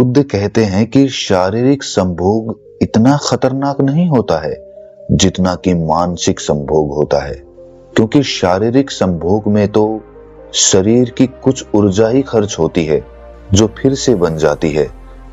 बुद्ध कहते हैं कि शारीरिक संभोग इतना खतरनाक नहीं होता है जितना कि मानसिक संभोग होता है, क्योंकि शारीरिक संभोग में तो शरीर की कुछ ऊर्जा ही खर्च होती है जो फिर से बन जाती है,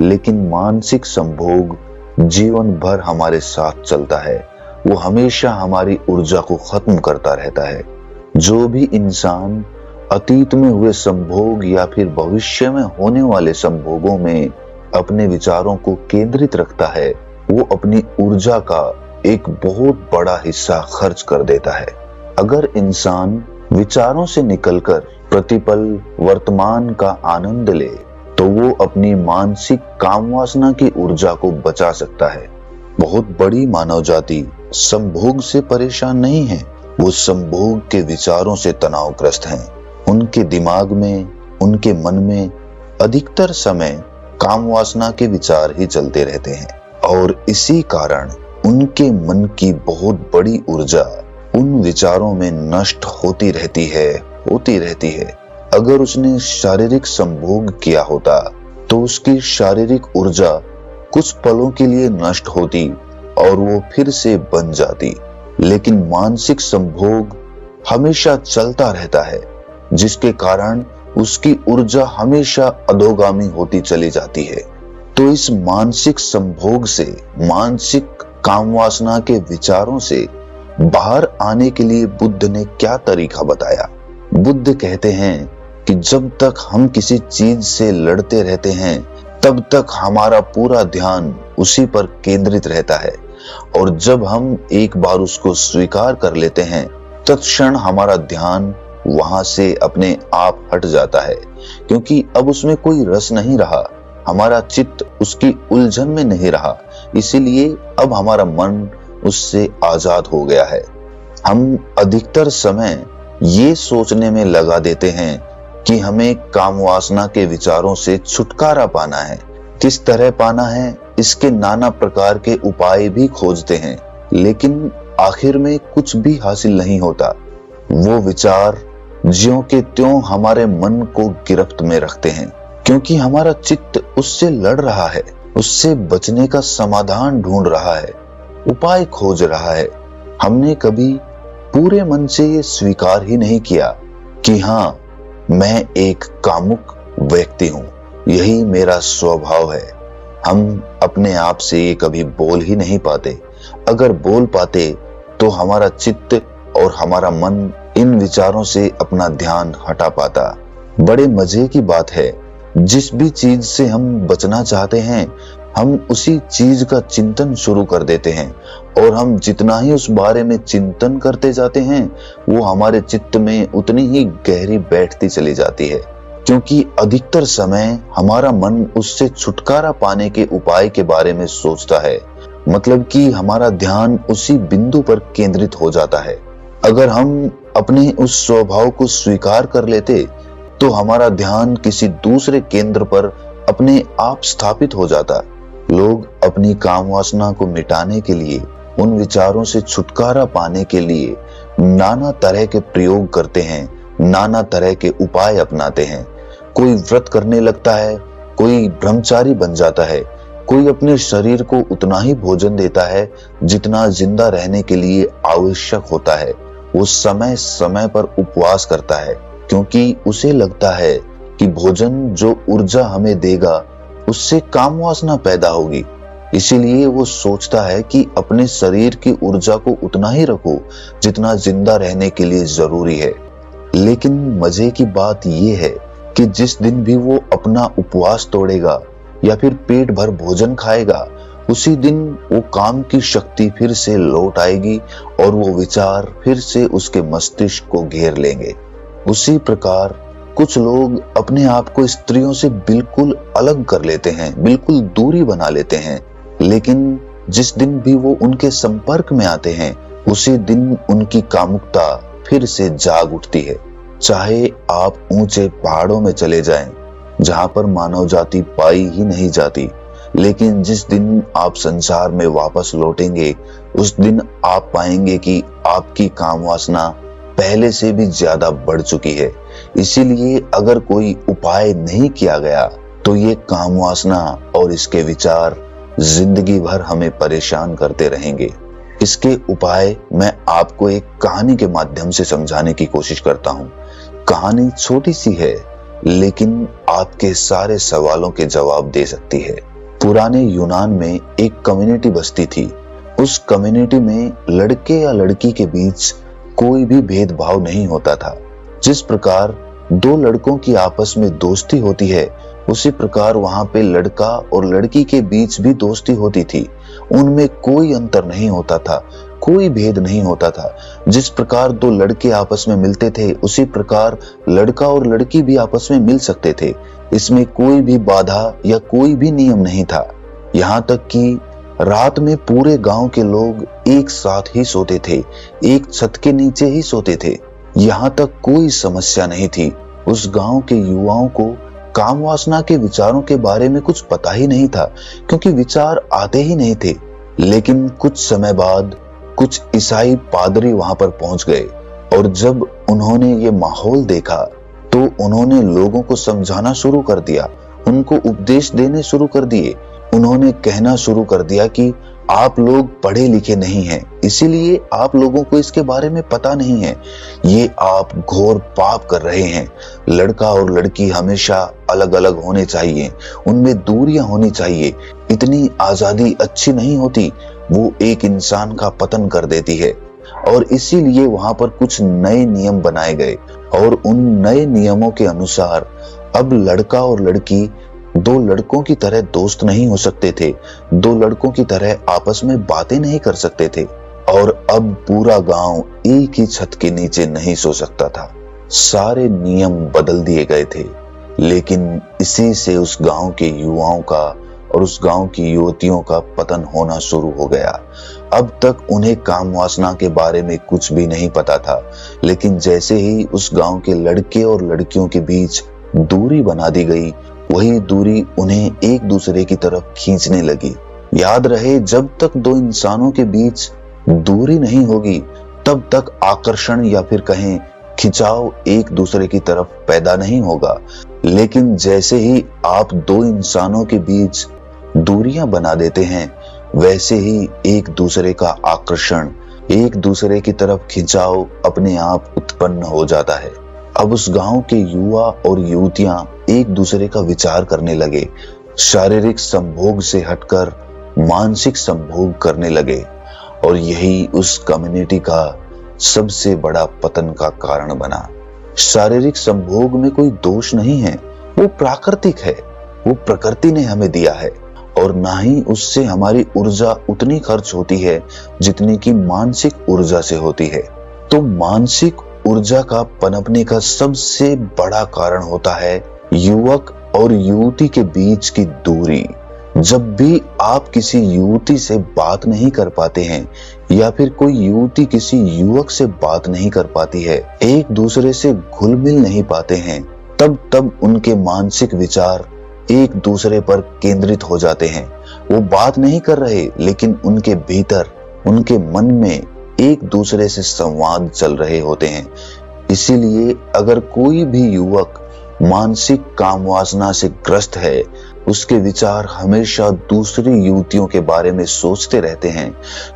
लेकिन मानसिक संभोग जीवन भर हमारे साथ चलता है। वो हमेशा हमारी ऊर्जा को खत्म करता रहता है। जो भी इंसान अतीत में हुए संभोग या फिर भविष्य में होने वाले संभोगों में अपने विचारों को केंद्रित रखता है, वो अपनी ऊर्जा का एक बहुत बड़ा हिस्सा खर्च कर देता है। अगर इंसान विचारों से निकलकर प्रतिपल वर्तमान का आनंद ले तो वो अपनी मानसिक काम वासना की ऊर्जा को बचा सकता है। बहुत बड़ी मानव जाति संभोग से परेशान नहीं है, वो संभोग के विचारों से तनावग्रस्त हैं। उनके दिमाग में, उनके मन में अधिकतर समय काम वासना के विचार ही चलते रहते हैं और इसी कारण उनके मन की बहुत बड़ी ऊर्जा उन विचारों में नष्ट होती रहती है। अगर उसने शारीरिक संभोग किया होता तो उसकी शारीरिक ऊर्जा कुछ पलों के लिए नष्ट होती और वो फिर से बन जाती, लेकिन मानसिक संभोग हमेशा चलता रहता है, जिसके कारण उसकी ऊर्जा हमेशा अधोगामी होती चली जाती है। तो इस मानसिक संभोग से, मानसिक काम वासना के विचारों से बाहर आने के लिए बुद्ध ने क्या तरीका बताया? बुद्ध कहते हैं कि जब तक हम किसी चीज से लड़ते रहते हैं तब तक हमारा पूरा ध्यान उसी पर केंद्रित रहता है, और जब हम एक बार उसको स्वीकार कर लेते हैं तत्क्षण हमारा ध्यान वहां से अपने आप हट जाता है, क्योंकि अब उसमें कोई रस नहीं रहा, हमारा चित्त उसकी उलझन में नहीं रहा, इसीलिए अब हमारा मन उससे आजाद हो गया है। हम अधिकतर समय ये सोचने में लगा देते हैं कि हमें काम वासना के विचारों से छुटकारा पाना है। किस तरह पाना है, इसके नाना प्रकार के उपाय भी खोजते हैं, लेकिन आखिर में कुछ भी हासिल नहीं होता। वो विचार ज्यों के त्यों हमारे मन को गिरफ्त में रखते हैं, क्योंकि हमारा चित्त उससे लड़ रहा है, उससे बचने का समाधान ढूंढ रहा है, उपाय खोज रहा है। हमने कभी पूरे मन से ये स्वीकार ही नहीं किया कि हाँ, मैं एक कामुक व्यक्ति हूँ, यही मेरा स्वभाव है। हम अपने आप से ये कभी बोल ही नहीं पाते। अगर बोल पाते तो हमारा चित्त और हमारा मन इन विचारों से अपना ध्यान हटा पाता। बड़े मजे की बात है, जिस भी चीज से हम बचना चाहते हैं हम उसी चीज का चिंतन शुरू कर देते हैं, और हम जितना ही उस बारे में चिंतन करते जाते हैं वो हमारे चित्त में उतनी ही गहरी बैठती चली जाती है, क्योंकि अधिकतर समय हमारा मन उससे छुटकारा पाने के उपाय के बारे में सोचता है। मतलब कि हमारा ध्यान उसी बिंदु पर केंद्रित हो जाता है। अगर हम अपने उस स्वभाव को स्वीकार कर लेते तो हमारा ध्यान किसी दूसरे केंद्र पर अपने आप स्थापित हो जाता। लोग अपनी काम वासना को मिटाने के लिए, उन विचारों से छुटकारा पाने के लिए नाना तरह के प्रयोग करते हैं, नाना तरह के उपाय अपनाते हैं। कोई व्रत करने लगता है, कोई ब्रह्मचारी बन जाता है, कोई अपने शरीर को उतना ही भोजन देता है जितना जिंदा रहने के लिए आवश्यक होता है। वो समय समय पर उपवास करता है, क्योंकि उसे लगता है कि भोजन जो ऊर्जा हमें देगा उससे काम वासना पैदा होगी। इसीलिए वो सोचता है कि अपने शरीर की ऊर्जा को उतना ही रखो जितना जिंदा रहने के लिए जरूरी है। लेकिन मजे की बात ये है कि जिस दिन भी वो अपना उपवास तोड़ेगा या फिर पेट भर भोजन खाएगा, उसी दिन वो काम की शक्ति फिर से लौट आएगी और वो विचार फिर से उसके मस्तिष्क को घेर लेंगे। उसी प्रकार कुछ लोग अपने आप को स्त्रियों से बिल्कुल अलग कर लेते हैं, बिल्कुल दूरी बना लेते हैं, लेकिन जिस दिन भी वो उनके संपर्क में आते हैं उसी दिन उनकी कामुकता फिर से जाग उठती है। चाहे आप ऊंचे पहाड़ों में चले जाएं, जहां पर मानव जाति पाई ही नहीं जाती, लेकिन जिस दिन आप संसार में वापस लौटेंगे उस दिन आप पाएंगे कि आपकी काम वासना पहले से भी ज्यादा बढ़ चुकी है। इसीलिए अगर कोई उपाय नहीं किया गया तो ये काम वासना और इसके विचार जिंदगी भर हमें परेशान करते रहेंगे। इसके उपाय मैं आपको एक कहानी के माध्यम से समझाने की कोशिश करता हूँ। कहानी छोटी सी है लेकिन आपके सारे सवालों के जवाब दे सकती है। पुराने यूनान में एक कम्युनिटी बसती थी। उस कम्युनिटी में लड़के या लड़की के बीच कोई भी भेदभाव नहीं होता था। जिस प्रकार दो लड़कों की आपस में दोस्ती होती है, उसी प्रकार वहां पे लड़का और लड़की के बीच भी दोस्ती होती थी। उनमें कोई अंतर नहीं होता था, कोई भेद नहीं होता था। जिस प्रकार दो लड़के आपस में मिलते थे, उसी प्रकार लड़का और लड़की भी आपस में मिल सकते थे। इसमें कोई भी बाधा या कोई भी नियम नहीं था। यहाँ तक कि रात में पूरे गांव के लोग एक साथ ही सोते थे, एक छत के नीचे ही सोते थे। यहाँ तक कोई समस्या नहीं थी। उस गांव के युवाओं को काम वासना के विचारों के बारे में कुछ पता ही नहीं था, क्योंकि विचार आते ही नहीं थे। लेकिन कुछ समय बाद कुछ ईसाई पादरी वहां पर पहुंच गए और जब उन्होंने ये माहौल देखा तो उन्होंने लोगों को समझाना शुरू कर दिया, उनको उपदेश देने शुरू कर दिए। उन्होंने कहना शुरू कर दिया कि आप लोग पढ़े लिखे नहीं हैं, इसीलिए आप लोगों को इसके बारे में पता नहीं है। ये आप घोर पाप कर रहे हैं। लड़का और लड़की हमेशा अलग अलग होने चाहिए, उनमें दूरियां होनी चाहिए। इतनी आजादी अच्छी नहीं होती, वो एक इंसान का पतन कर देती है। और इसीलिए वहां पर कुछ नए नियम बनाए गए और उन नए नियमों के अनुसार अब लड़का और लड़की दो लड़कों की तरह दोस्त नहीं हो सकते थे, दो लड़कों की तरह आपस में बातें नहीं कर सकते थे और अब पूरा गांव एक ही छत के नीचे नहीं सो सकता था। सारे नियम बदल दिए गए थे। लेकिन इसी से उस गांव के युवाओं का और उस गांव की युवतियों का पतन होना शुरू हो गया। अब तक उन्हें काम वासना के बारे में कुछ भी नहीं पता था, लेकिन जैसे ही उस गांव के लड़के और लड़कियों के बीच दूरी बना दी गई, वही दूरी उन्हें एक दूसरे की तरफ खींचने लगी। याद रहे, जब तक दो इंसानों के बीच दूरी नहीं होगी तब तक आकर्षण या फिर कहें खिंचाव एक दूसरे की तरफ पैदा नहीं होगा। लेकिन जैसे ही आप दो इंसानों के बीच दूरियां बना देते हैं, वैसे ही एक दूसरे का आकर्षण, एक दूसरे की तरफ खिंचाव अपने आप उत्पन्न हो जाता है। अब उस गांव के युवा और युवतियां एक दूसरे का विचार करने लगे, शारीरिक संभोग से हटकर मानसिक संभोग करने लगे और यही उस कम्युनिटी का सबसे बड़ा पतन का कारण बना। शारीरिक संभोग में कोई दोष नहीं है, वो प्राकृतिक है, वो प्रकृति ने हमें दिया है और ना ही उससे हमारी ऊर्जा उतनी खर्च होती है जितनी कि मानसिक ऊर्जा से होती है। तो मानसिक ऊर्जा का पनपने का सबसे बड़ा कारण होता है युवक और युवती के बीच की दूरी। जब भी आप किसी युवती से बात नहीं कर पाते हैं या फिर कोई युवती किसी युवक से बात नहीं कर पाती है, एक दूसरे से घुल मिल नहीं पाते हैं, तब उनके मानसिक विचार एक दूसरे पर केंद्रित हो जाते हैं। वो बात नहीं कर रहे, लेकिन उनके भीतर, उनके मन में एक दूसरे से संवाद चल रहे होते हैं। इसीलिए अगर कोई भी युवक मानसिक काम वासना से ग्रस्त है, उसके विचार हमेशा दूसरी युवतियों के बारे में सोचते रहते हैं,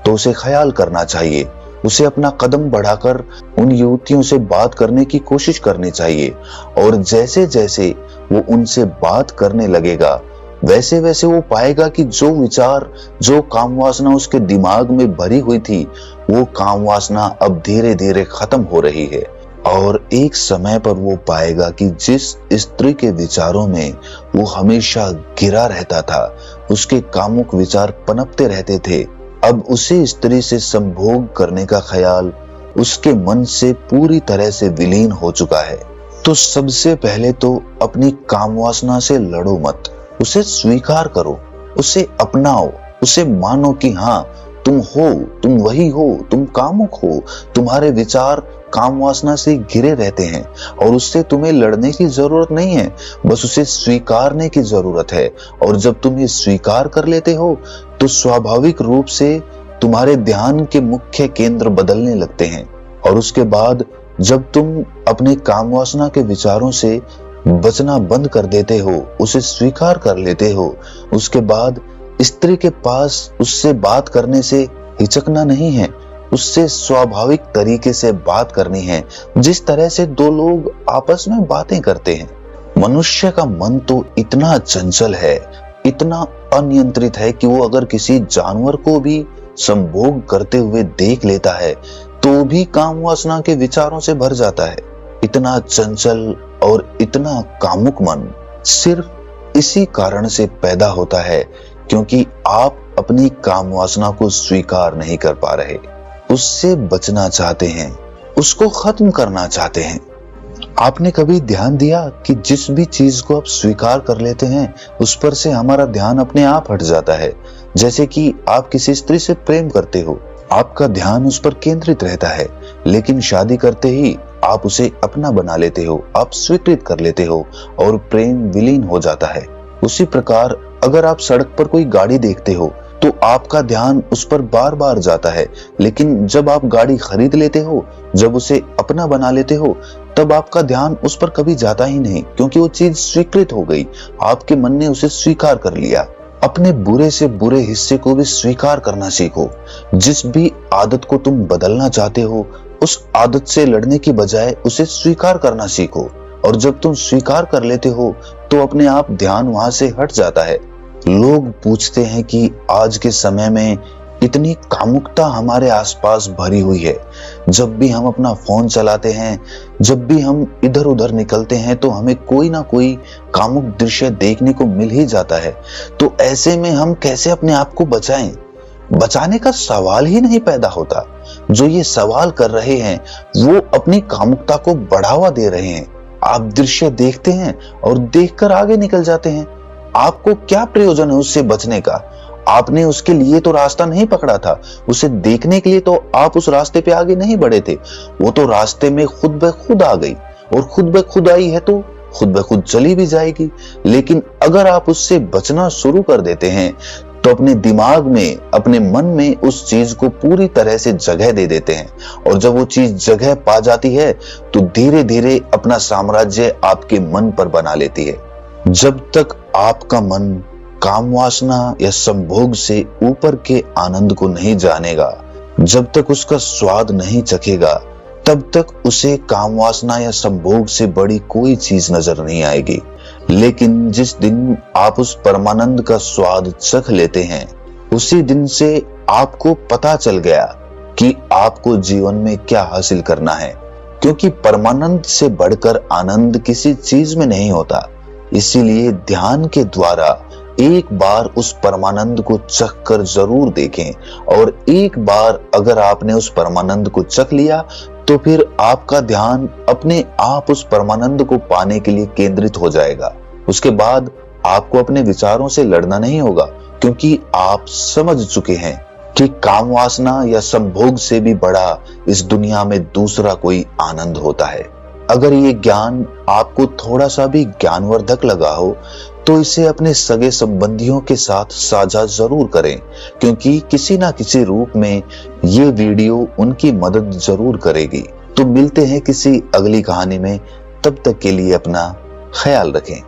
तो उसे ख्याल करना चाहिए। उसे अपना कदम बढ़ाकर उन युवतियों से बात करने की कोशिश करनी चाहिए और जैसे जैसे वो उनसे बात करने लगेगा, वैसे वैसे वो पाएगा कि जो विचार, जो काम वासना उसके दिमाग में भरी हुई थी, वो काम वासना अब धीरे धीरे खत्म हो रही है। और एक समय पर वो पाएगा कि जिस स्त्री के विचारों में वो हमेशा घिरा रहता था, उसके कामुक विचार पनपते रहते थे, अब उसी स्त्री से संभोग करने का ख्याल उसके मन से पूरी तरह से विलीन हो चुका है। तो सबसे पहले तो अपनी काम वासना से लड़ो मत, उसे स्वीकार करो, उसे अपनाओ, उसे मानो कि हाँ तुम हो, तुम वही हो, तुम कामुक हो, तुम्हारे विचार काम वासना से घिरे रहते हैं और उससे तुम्हें लड़ने की जरूरत नहीं है, बस उसे स्वीकारने की जरूरत है। और जब तुम ये स्वीकार कर लेते हो तो स्वाभाविक रूप से तुम्हारे ध्यान के मुख्य केंद्र बदलने लगते हैं और उसके बाद जब तुम अपने काम वासना के विचारों से बचना बंद कर देते हो, उसे स्वीकार कर लेते हो, उसके बाद स्त्री के पास उससे बात करने से हिचकना नहीं है, उससे स्वाभाविक तरीके से बात करनी है, जिस तरह से दो लोग आपस में बातें करते हैं। मनुष्य का मन तो इतना चंचल है, इतना अनियंत्रित है कि वो अगर किसी जानवर को भी संभोग करते हुए देख लेता है तो भी काम वासना के विचारों से भर जाता है। इतना चंचल और इतना कामुक मन सिर्फ इसी कारण से पैदा होता है क्योंकि आप अपनी काम वासना को स्वीकार नहीं कर पा रहे, उससे बचना चाहते हैं, उसको खत्म करना चाहते हैं। आपने कभी ध्यान दिया कि जिस भी चीज को आप स्वीकार कर लेते हैं उस पर से हमारा ध्यान अपने आप हट जाता है। जैसे कि आप किसी स्त्री से प्रेम करते हो, आपका ध्यान उस पर केंद्रित रहता है, लेकिन शादी करते ही आप उसे अपना बना लेते हो, आप स्वीकृत कर लेते हो और प्रेम विलीन हो जाता है। उसी प्रकार अगर आप सड़क पर कोई गाड़ी देखते हो तो आपका ध्यान उस पर बार बार जाता है, लेकिन जब आप गाड़ी खरीद लेते हो, जब उसे अपना बना लेते हो, तब आपका ध्यान उस पर कभी जाता ही नहीं, क्योंकि वो चीज स्वीकृत हो गई, आपके मन ने उसे स्वीकार कर लिया। अपने बुरे से बुरे हिस्से को भी स्वीकार करना सीखो। जिस भी आदत को तुम बदलना चाहते हो, उस आदत से लड़ने की बजाय उसे स्वीकार करना सीखो, और जब तुम स्वीकार कर लेते हो तो अपने आप ध्यान वहां से हट जाता है। लोग पूछते हैं कि आज के समय में इतनी कामुकता हमारे आसपास भरी हुई है, जब भी हम अपना फोन चलाते हैं, जब भी हम इधर उधर निकलते हैं तो हमें कोई ना कोई कामुक दृश्य देखने को मिल ही जाता है। तो ऐसे में हम कैसे अपने आप को बचाएं? बचाने का सवाल ही नहीं पैदा होता। जो ये सवाल कर रहे हैं वो अपनी कामुकता को बढ़ावा दे रहे हैं। आप दृश्य देखते हैं और देखकर आगे निकल जाते हैं। आपको क्या प्रयोजन है उससे बचने का? आपने उसके लिए तो रास्ता नहीं पकड़ा था, उसे देखने के लिए तो आप उस रास्ते पे आगे नहीं बढ़े थे। वो तो रास्ते में खुद ब खुद आ गई, और खुद ब खुद आई है तो खुद ब खुद चली भी जाएगी। लेकिन अगर आप उससे बचना शुरू कर देते हैं तो अपने दिमाग में, अपने मन में उस चीज को पूरी तरह से जगह दे देते हैं, और जब वो चीज जगह पा जाती है तो धीरे धीरे अपना साम्राज्य आपके मन पर बना लेती है। जब तक आपका मन काम वासना या संभोग से ऊपर के आनंद को नहीं जानेगा, जब तक उसका स्वाद नहीं चखेगा, तब तक उसे काम वासना या संभोग से बड़ी कोई चीज नजर नहीं आएगी। लेकिन जिस दिन आप उस परमानंद का स्वाद चख लेते हैं, उसी दिन से आपको पता चल गया कि आपको जीवन में क्या हासिल करना है, क्योंकि परमानंद से बढ़कर आनंद किसी चीज में नहीं होता। इसीलिए ध्यान के द्वारा एक बार उस परमानंद को चख कर जरूर देखें, और एक बार अगर आपने उस परमानंद को चख लिया तो फिर आपका ध्यान अपने आप उस परमानंद को पाने के लिए केंद्रित हो जाएगा। उसके बाद आपको अपने विचारों से लड़ना नहीं होगा, क्योंकि आप समझ चुके हैं कि काम वासना या संभोग से भी बड़ा इस दुनिया में दूसरा कोई आनंद होता है। अगर ये ज्ञान आपको थोड़ा सा भी ज्ञानवर्धक लगा हो तो इसे अपने सगे संबंधियों के साथ साझा जरूर करें, क्योंकि किसी ना किसी रूप में ये वीडियो उनकी मदद जरूर करेगी। तो मिलते हैं किसी अगली कहानी में, तब तक के लिए अपना ख्याल रखें।